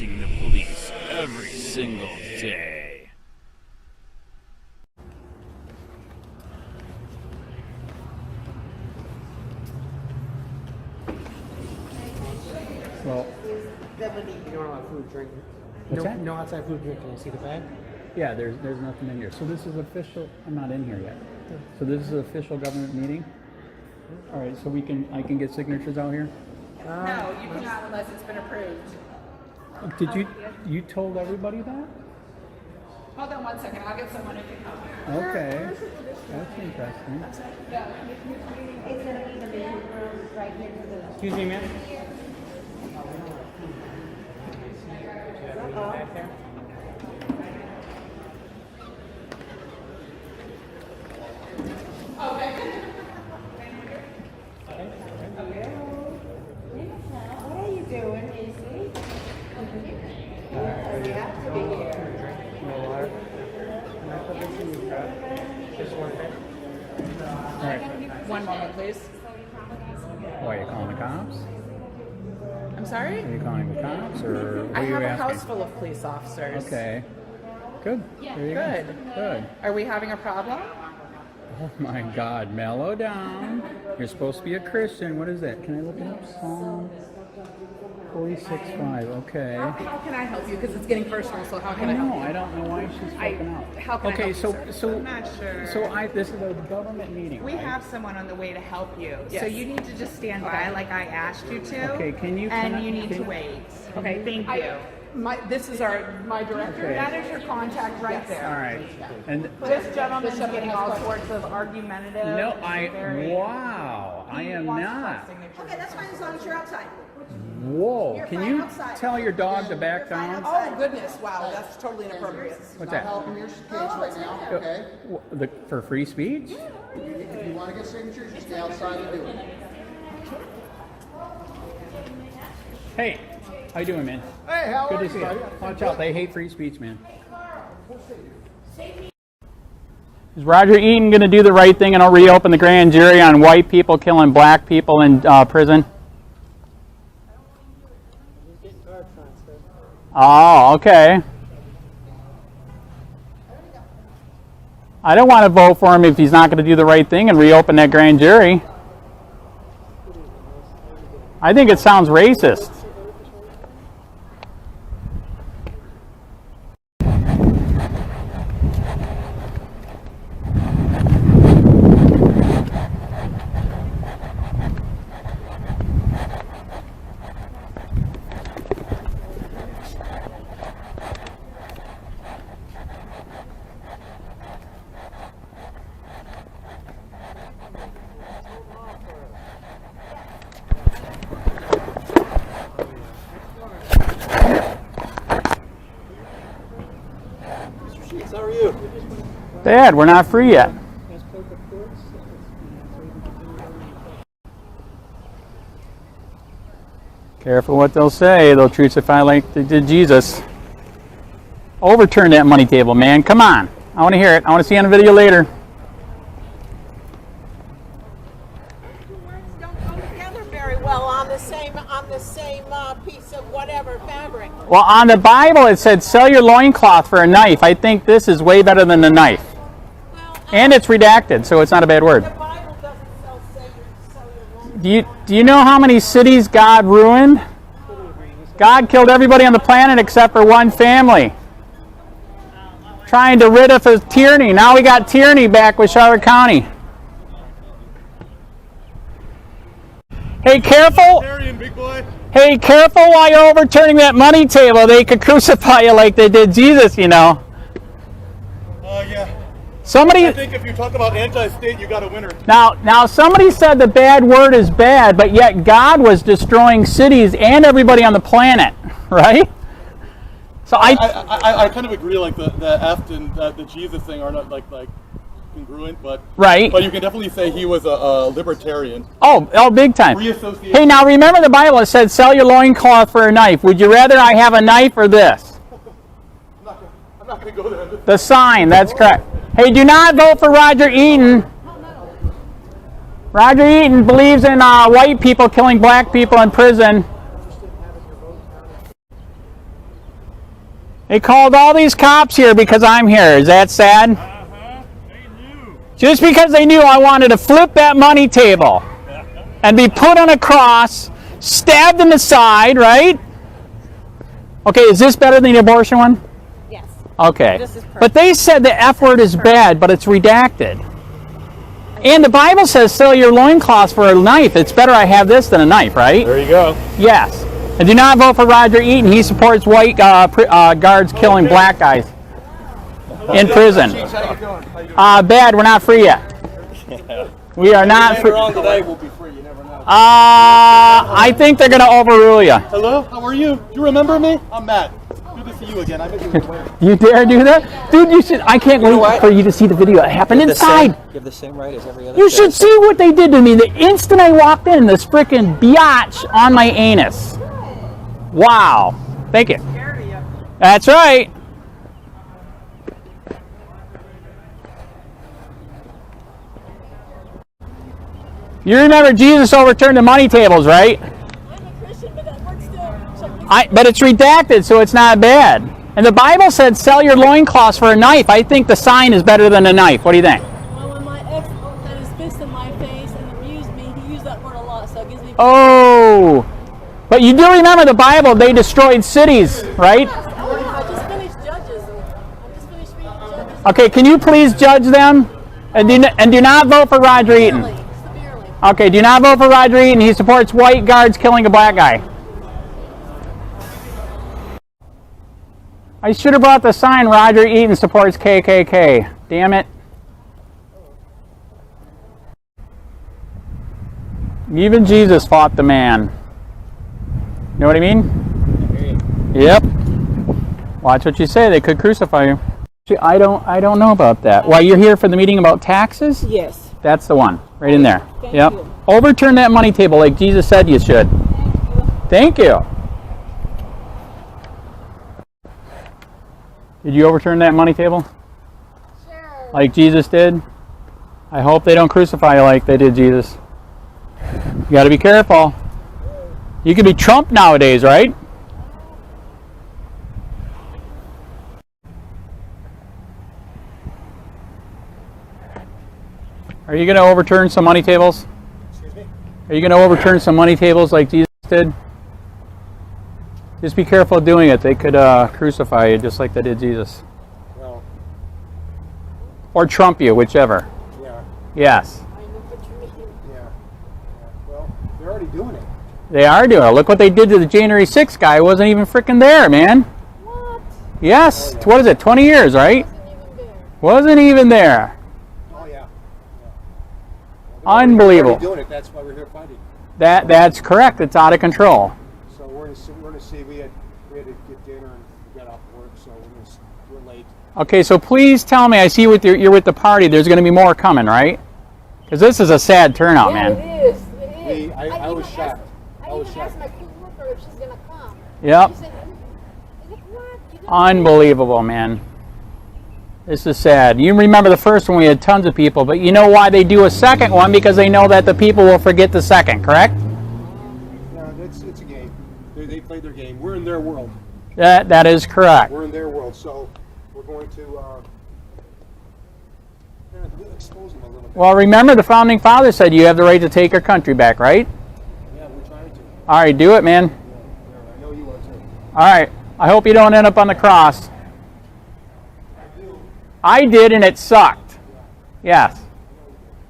facing the police every single day. Well, You don't allow food, drink. What's that? No outside food, drink. Can you see the bag? yeah, there's nothing in here. So this is official. I'm not in here yet. So this is an official government meeting. All right. So I can get signatures out here. No, you cannot unless it's been approved. Did you told everybody that? Hold on one second. I'll get someone who can help you. Okay. That's interesting. It's going to be the meeting room right here for the... Excuse me, ma'am. What are you doing, Izzy? You have to be here. No water. Can I put this in your truck? Just one thing. All right. One moment, please. Why are you calling the cops? I'm sorry? Are you calling the cops, or what I are you have a asking? house full of police officers. Okay. Good. There you Good. go. Good. Are we having a problem? Oh my God, mellow down. You're supposed to be a Christian. What is that? Can I look it up? Psalm 46:5. Okay. How can I help you? Because it's getting personal, so how can I I help know. you? I don't know why she's freaking out. how can I okay, help so you, sir? so I'm not sure. So this is a government meeting. We right? have someone on the way to help you. Yes. So you need to just stand by like I asked you to. Okay, can you- And can I- you need to can- wait. Okay, Thank you. This is my director. Okay. That is your contact right Yes. there. All right. And This gentleman's Bishop getting has all questions. sorts of argumentative. no, very- wow, I He am wants not. my signature. Okay, that's fine as long as you're outside. Whoa! You're Can fine you outside. tell your dog to back You're fine down? outside. Oh, goodness. Wow, that's totally inappropriate. What's that? Helping your case right now, okay? For free speech? If you want to get signatures, you stay outside and do it. Hey, how you doing, man? Hey, how Good are to you, see you. buddy? Watch out, they hate free speech, man. Is Roger Eaton going to do the right thing and reopen the grand jury on white people killing black people in prison? Oh, okay. I don't want to vote for him if he's not going to do the right thing and reopen that grand jury. I think it sounds racist. How are you? Dad, we're not free yet. Careful what they'll say. They'll crucify like they did Jesus. Overturn that money table, man. Come on. I want to hear it. I want to see it on the video later. Two words don't go together very well on the same piece of whatever fabric. Well, on the Bible it said sell your loincloth for a knife. I think this is way better than the knife. Well, And it's redacted, so it's not a bad word. the Bible doesn't sell your own. Do you know how many cities God ruined? God killed everybody on the planet except for one family. Trying to rid us of tyranny. Now we got tyranny back with Charlotte County. Hey, careful! Big boy. Hey, careful while you're overturning that money table. They could crucify you like they did Jesus, you know. Yeah. Somebody. I think if you talk about anti-state, you got a winner. Now somebody said the bad word is bad, but yet God was destroying cities and everybody on the planet, right? So I kind of agree. Like the F and the Jesus thing are not like congruent, but right. But you can definitely say he was a libertarian. Oh, big time. Free association. Hey, now remember the Bible. It said, "Sell your loincloth for a knife." Would you rather I have a knife or this? I'm not going to go there. The sign. That's correct. Hey, do not vote for Roger Eaton. Roger Eaton believes in white people killing black people in prison. They called all these cops here because I'm here. Is that sad? Just because they knew I wanted to flip that money table and be put on a cross, stabbed in the side, right? Okay, is this better than the abortion one? Yes. Okay. This is perfect. But they said the F word is bad, but it's redacted. And the Bible says sell your loincloths for a knife. It's better I have this than a knife, right? There you go. Yes. And do not vote for Roger Eaton. He supports white guards killing black guys in prison. Bad. We're not free yet. We are not free. Later on today, we'll be free. You never know. I think they're going to overrule you. Hello, how are you? Do you remember me? I'm Matt. Good to see you again. I miss you. You dare do that? Dude, you should. I can't wait for you to see the video. It happened inside. You have the same right as every other You citizen. should see what they did to me the instant I walked in. This frickin' biatch on my anus. Wow. Thank you. That's right. You remember Jesus overturned the money tables, right? I'm a Christian, but that word still. But it's redacted, so it's not bad. And the Bible said sell your loincloths for a knife. I think the sign is better than a knife. What do you think? Well, when my ex had his fist in my face and abused me, he used that word a lot, so it gives me. Oh. But you do remember the Bible, they destroyed cities, right? I just finished Judges. I just finished reading Judges. Okay, can you please judge them? And do not vote for Roger Eaton. Severely. Okay, do not vote for Roger Eaton. He supports white guards killing a black guy. I should have brought the sign, Roger Eaton supports KKK. Damn it. Even Jesus fought the man. You know what I mean? Yep. Watch what you say. They could crucify you. I don't know about that. Why, you're here for the meeting about taxes? Yes. That's the one. Right in there. Thank Yep. you. Overturn that money table like Jesus said you should. Thank you. Did you overturn that money table? Sure. Like Jesus did? I hope they don't crucify you like they did Jesus. You got to be careful. You could be Trump nowadays, right? Are you going to overturn some money tables? Excuse me? Are you going to overturn some money tables like Jesus did? Just be careful doing it. They could crucify you just like they did Jesus. Well, Or Trump you, whichever. yeah. Yes. Yeah. Well, they're already doing it. They are doing it. Look what they did to the January 6th guy. He wasn't even freaking there, man. What? Yes. What is it? 20 years, right? Wasn't even there. Oh, yeah. Unbelievable. They're already doing it. That's why we're here fighting. That's correct. It's out of control. So we're gonna see. We had to get dinner and we got off work, so we're late. Okay, so please tell me. I see you're with the party. There's going to be more coming, right? Because this is a sad turnout, man. It is. It is. I was shocked. I even asked my co-worker if she's gonna come. Yep. She said, "What? You don't Unbelievable, man. This is sad. You remember the first one, we had tons of people, but you know why they do a second one? Because they know that the people will forget the second, correct? No, it's a game. They play their game. We're in their world. That is correct. We're in their world, so we're going to expose them a little bit. Well, remember the founding fathers said you have the right to take our country back, right? Yeah, we're trying to. All right, do it, man. I know you are too. All right. I hope you don't end up on the cross. I did, and it sucked. Yes.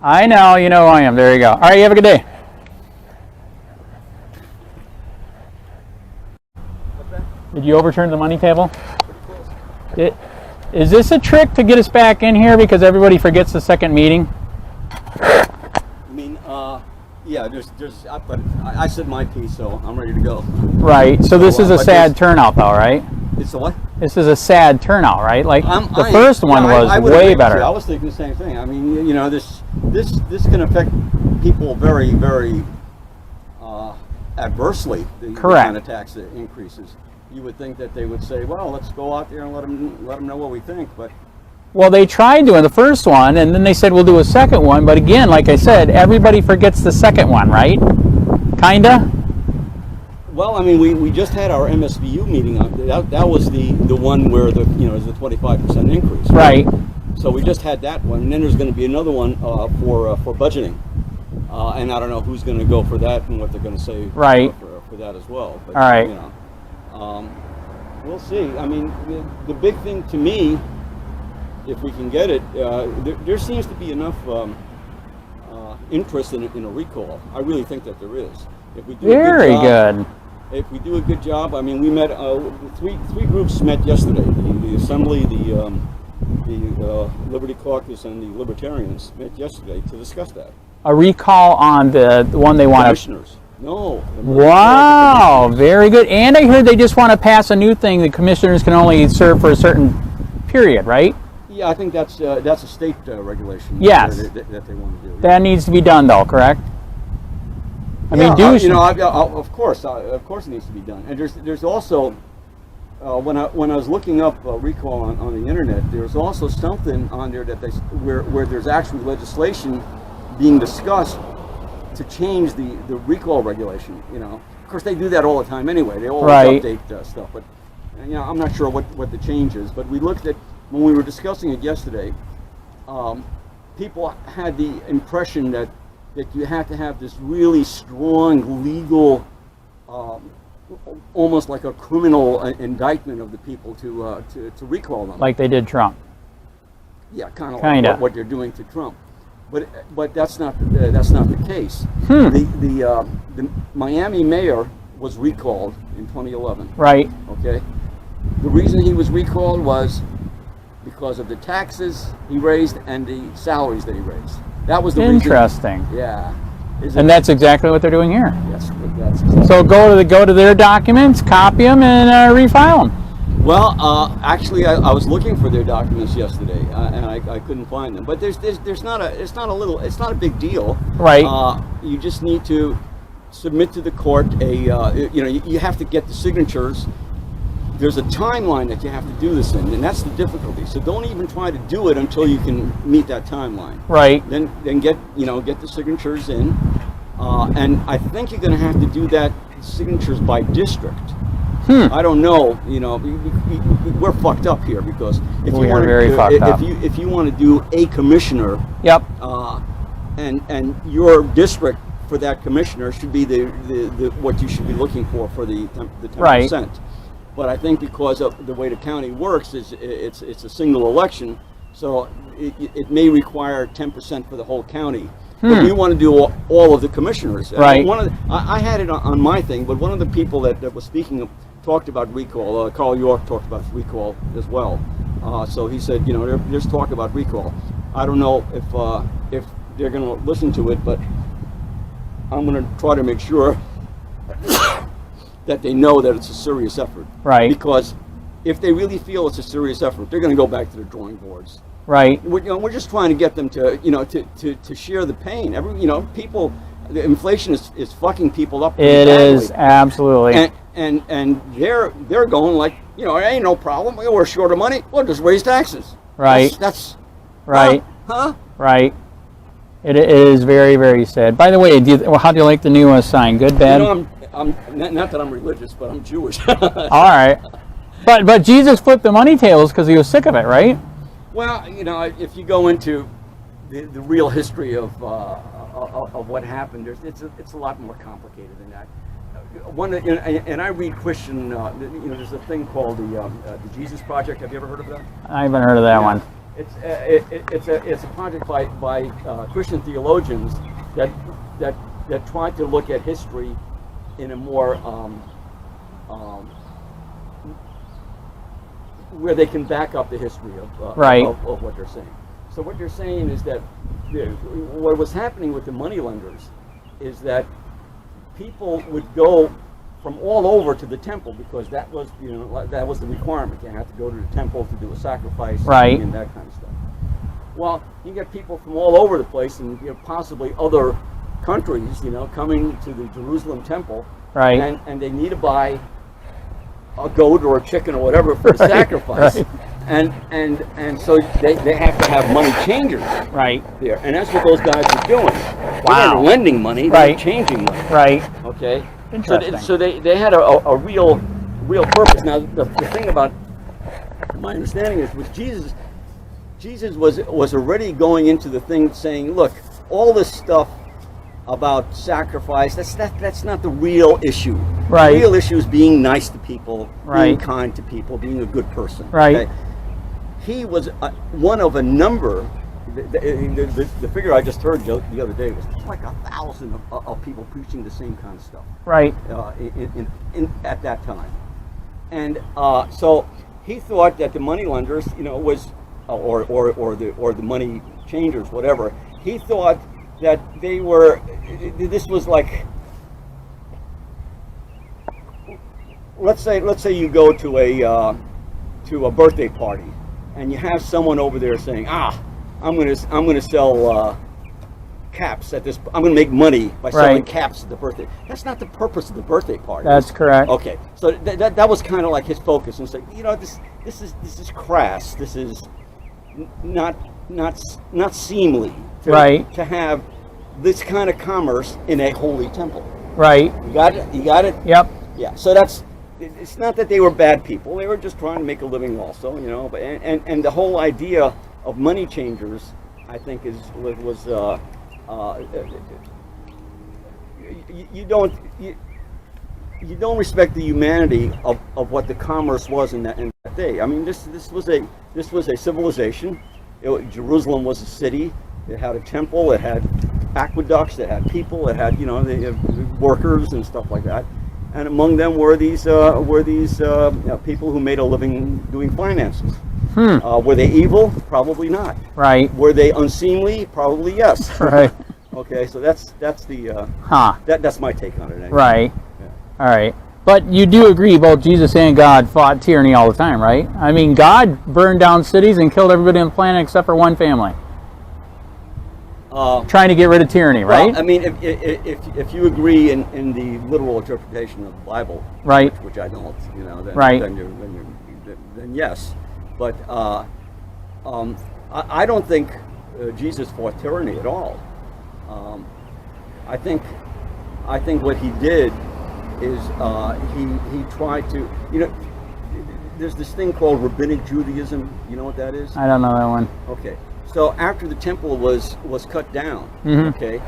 I know. You know who I am. There you go. All right, you have a good day. Did you overturn the money table? Is this a trick to get us back in here because everybody forgets the second meeting? I mean, yeah, but I said my piece, so I'm ready to go. Right. So this is a sad turnout, though, right? It's a what? This is a sad turnout, right? Like the I first one was I would way agree with better. you. I was thinking the same thing. I mean, you know, this can affect people very, very adversely. The Correct. kind of tax increases. You would think that they would say, well, let's go out there and let them know what we think, but. Well, they tried doing the first one, and then they said we'll do a second one. But again, like I said, everybody forgets the second one, right? Kinda. Well, I mean, we just had our MSVU meeting. That was the one where the is the 25% increase. Right. So we just had that one, and then there's going to be another one for budgeting, and I don't know who's going to go for that and what they're going to say Right. for that as well. But, All right. We'll see. I mean, the big thing to me, if we can get it, there seems to be enough interest in a recall. I really think that there is. If we do Very a good. good. If we do a good job, I mean, we met three groups met yesterday. The Assembly, the Liberty Caucus, and the Libertarians met yesterday to discuss that. A recall on the one they want to. Commissioners. No. Wow, very good. And I heard they just want to pass a new thing. The commissioners can only serve for a certain period, right? Yeah, I think that's a state regulation. Yes. That they want to do. That needs to be done, though, correct? I mean, of course it needs to be done. And there's also when I was looking up recall on the internet, there's also something on there that where there's actually legislation being discussed to change the recall regulation. Of course they do that all the time anyway. They always update stuff, but I'm not sure what the change is. But we looked at when we were discussing it yesterday. People had the impression that you have to have this really strong legal, almost like a criminal indictment of the people to recall them. Like they did Trump. Yeah, kind of like what they're doing to Trump. But that's not the case. The Miami mayor was recalled in 2011. Right. Okay. The reason he was recalled was because of the taxes he raised and the salaries that he raised. That was the Interesting. reason. Yeah. And that's exactly what they're doing here. Yes, that's exactly. So go to their documents, copy them, and refile them. Well, actually, I was looking for their documents yesterday, and I couldn't find them. But it's not a big deal. Right. You just need to submit to the court you have to get the signatures. There's a timeline that you have to do this in, and that's the difficulty. So don't even try to do it until you can meet that timeline. Right. Then get the signatures in, and I think you're going to have to do that signatures by district. I don't know. We're fucked up here because if you want to do a commissioner, yep. And your district for that commissioner should be the what you should be looking for the 10%. Right. But I think because of the way the county works, it's a single election, so it may require 10% for the whole county. But we want to do all of the commissioners. Right. I had it on my thing, but one of the people that was speaking talked about recall. Carl York talked about recall as well. So he said, there's talk about recall. I don't know if they're going to listen to it, but I'm going to try to make sure that they know that it's a serious effort. Right. Because if they really feel it's a serious effort, they're going to go back to the drawing boards. Right. We're just trying to get them to to share the pain. People, the inflation is fucking people up. It is, absolutely. And they're going like, it ain't no problem. We're short of money. We'll just raise taxes. Right. That's right. Huh? Right. It is very, very sad. By the way, how do you like the new sign? Good, bad? I'm not that I'm religious, but I'm Jewish. All right. But Jesus flipped the money tables because he was sick of it, right? Well, if you go into the real history of what happened, it's a lot more complicated than that. And I read Christian. There's a thing called the Jesus Project. Have you ever heard of that? I haven't heard of that one. It's a project by Christian theologians that try to look at history in a more where they can back up the history of what they're saying. So what they're saying is that what was happening with the moneylenders is that people would go from all over to the temple because that was the requirement. You had to go to the temple to do a sacrifice and that kind of stuff. Well, you get people from all over the place and possibly other countries, coming to the Jerusalem temple, and they need to buy a goat or a chicken or whatever for a sacrifice, and so they have to have money changers there, and that's what those guys are doing. Wow. They're not lending money, they're changing money. Right. Okay. Interesting. So they had a real purpose. Now the thing about my understanding is with Jesus was already going into the thing saying, look, all this stuff about sacrifice, that's not the real issue. Right. The real issue is being nice to people, Right. being kind to people, being a good person. Right. Okay? He was one of a number. The figure I just heard the other day was like 1,000 of people preaching the same kind of stuff. Right. At that time, and so he thought that the money lenders, was or the money changers, whatever. He thought that they were. This was like, let's say you go to a birthday party, and you have someone over there saying, I'm gonna sell caps at this. I'm gonna make money by selling caps at the birthday. That's not the purpose of the birthday party. That's correct. Okay, so that was kind of like his focus, and say, this is crass. This is not seemly to have this kind of commerce in a holy temple. Right. You got it. You got it. Yep. Yeah. So it's not that they were bad people. They were just trying to make a living, also. But and the whole idea of money changers, I think, you don't respect the humanity of what the commerce was in that day. I mean, this was a civilization. Jerusalem was a city. It had a temple. It had aqueducts. It had people. It had they had workers and stuff like that. And among them were these people who made a living doing finances. Were they evil? Probably not. Right. Were they unseemly? Probably yes. Right. Okay, so that's the that's my take on it. Anyway. Right. Yeah. All right. But you do agree both Jesus and God fought tyranny all the time, right? I mean, God burned down cities and killed everybody on the planet except for one family. Trying to get rid of tyranny, right? Well, I mean, if you agree in the literal interpretation of the Bible, right? Which I don't, then, right? Then yes. But I don't think Jesus fought tyranny at all. I think what he did is he tried to, there's this thing called rabbinic Judaism. You know what that is? I don't know that one. Okay. So after the temple was cut down, okay,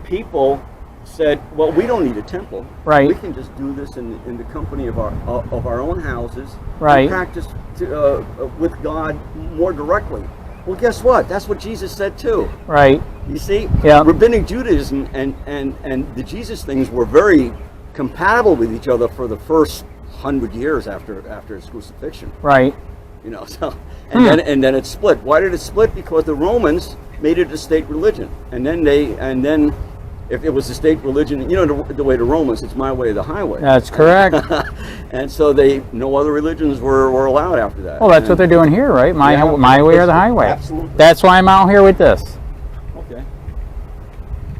people said, well, we don't need a temple. Right. We can just do this in the company of our own houses. Right. And practice with God more directly. Well, guess what? That's what Jesus said too. Right. You see, yeah. Rabbinic Judaism and the Jesus things were very compatible with each other for the first 100 years after his crucifixion. Right. So and then it split. Why did it split? Because the Romans made it a state religion, and then if it was a state religion, the way the Romans, it's my way or the highway. That's correct. And so no other religions were allowed after that. Well, that's what they're doing here, right? My way or the highway. Absolutely. That's why I'm out here with this. Okay.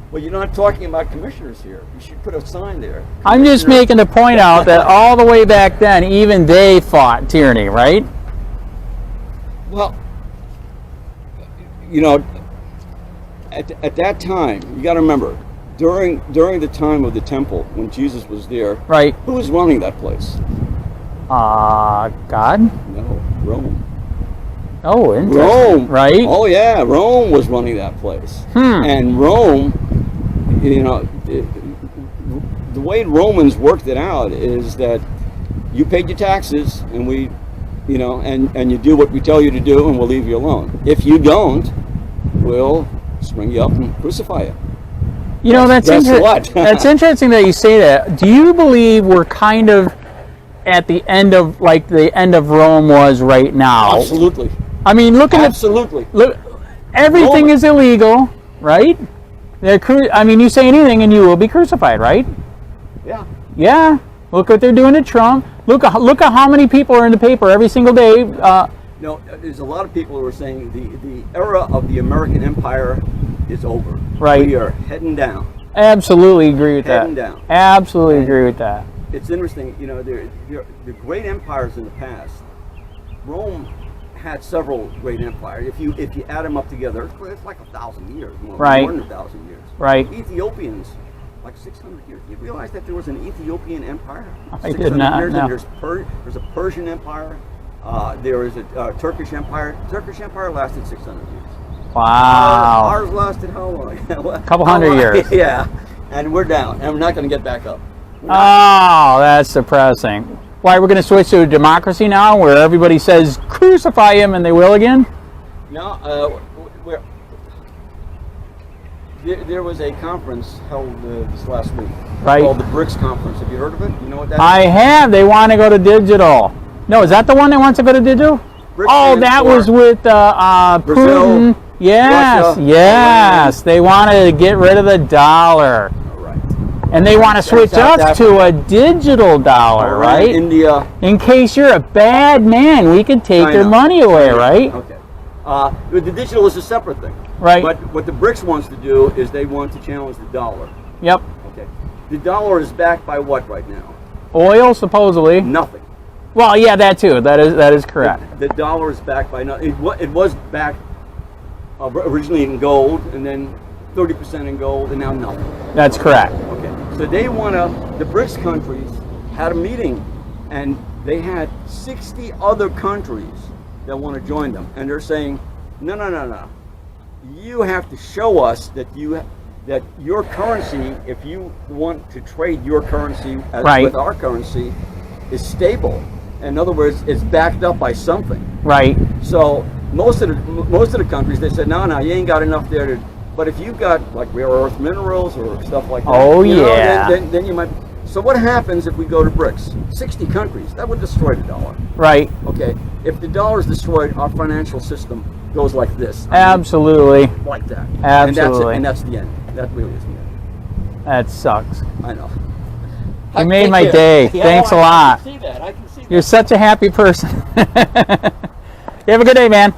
Well, you're not talking about commissioners here. You should put a sign there. I'm just making the point out that all the way back then, even they fought tyranny, right? Well, at that time, you got to remember, during the time of the temple, when Jesus was there, right? Who was running that place? God? No, Rome. Oh, interesting. Rome, right? Oh yeah, Rome was running that place. And Rome, the way Romans worked it out is that you paid your taxes, and we. And you do what we tell you to do, and we'll leave you alone. If you don't, we'll string you up and crucify you. That's interesting that you say that. Do you believe we're kind of at the end of, like the end of Rome was right now? Absolutely. I mean, absolutely. Look, everything is illegal, right? You say anything and you will be crucified, right? Yeah. Yeah. Look what they're doing to Trump. Look at how many people are in the paper every single day. There's a lot of people who are saying the era of the American empire is over. Right. We are heading down. Absolutely agree with that. Heading down. Absolutely agree with that. It's interesting, the great empires in the past, Rome had several great empires. If you add them up together, it's like 1,000 years, more than 1,000 years. Right. Ethiopians like 600 years. You realize that there was an Ethiopian empire? I did not years, know. And there's a Persian empire. There is a Turkish empire. Turkish empire lasted 600 years. Wow. Ours lasted how long? A couple hundred years. Yeah, and we're down, and we're not going to get back up. Oh, that's depressing. Why, we're going to switch to a democracy now where everybody says crucify him and they will again? No, there was a conference held this last week called the BRICS conference. Have you heard of it? You know what that is? I have. They want to go to digital. No, is that the one that wants to go to digital? BRICS Oh, that was with Brazil, Putin. Yes, Russia, yes. They want to get rid of the dollar. Right. And they want to switch South us to a digital dollar, right? India. In case you're a bad man, we can take your money away, right? Okay. The digital is a separate thing. Right. But what the BRICS wants to do is they want to challenge the dollar. Yep. Okay. The dollar is backed by what right now? Oil, supposedly. Nothing. Well, yeah, that too. That is correct. The dollar is backed by nothing. It was backed originally in gold, and then 30% in gold, and now nothing. That's correct. Okay. So they want to. The BRICS countries had a meeting, and they had 60 other countries that want to join them, and they're saying, no. You have to show us that that your currency, if you want to trade your currency with our currency, is stable. In other words, it's backed up by something. Right. So most of the countries, they said, no, you ain't got enough there to. But if you've got like rare earth minerals or stuff like that, oh you know, yeah, then you might. So what happens if we go to BRICS? 60 countries. That would destroy the dollar. Right. Okay. If the dollar is destroyed, our financial system goes like this. Absolutely. Like that. Absolutely. And that's the end. That really is the end. That sucks. I know. You made my day. Yeah, Thanks a lot. I can see that. I can see that. You're such a happy person. You have a good day, man.